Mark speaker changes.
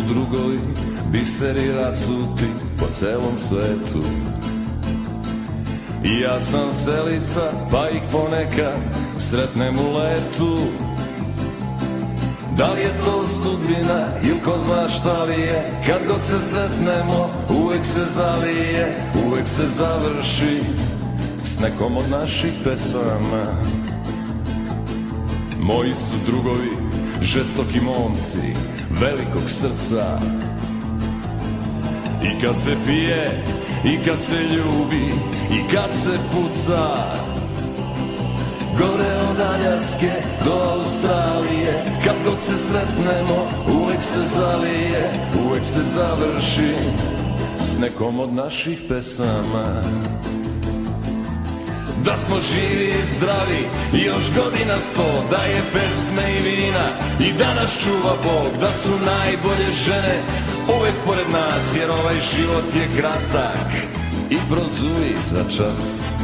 Speaker 1: drugovi, biseri rasuti po celom svetu. I ja sam selica, pa ih ponekad sretnem u letu. Da li je to sudbina ili ko zna šta li je, kad god se sretnemo uvek se zalije, uvek se završi s nekom od naših pesama. Moji su drugovi žestoki momci velikog srca. I kad se pije, i kad se ljubi, i kad se puca, gore od Aljaske do Australije, kad god se sretnemo uvek se zalije, uvek se završi s nekom od naših pesama. Da smo živi i zdravi i još godina 100, da je pesme i vina i da nas čuva Bog, da su najbolje žene uvek pored nas, jer ovaj život je kratak i prozuji za čas.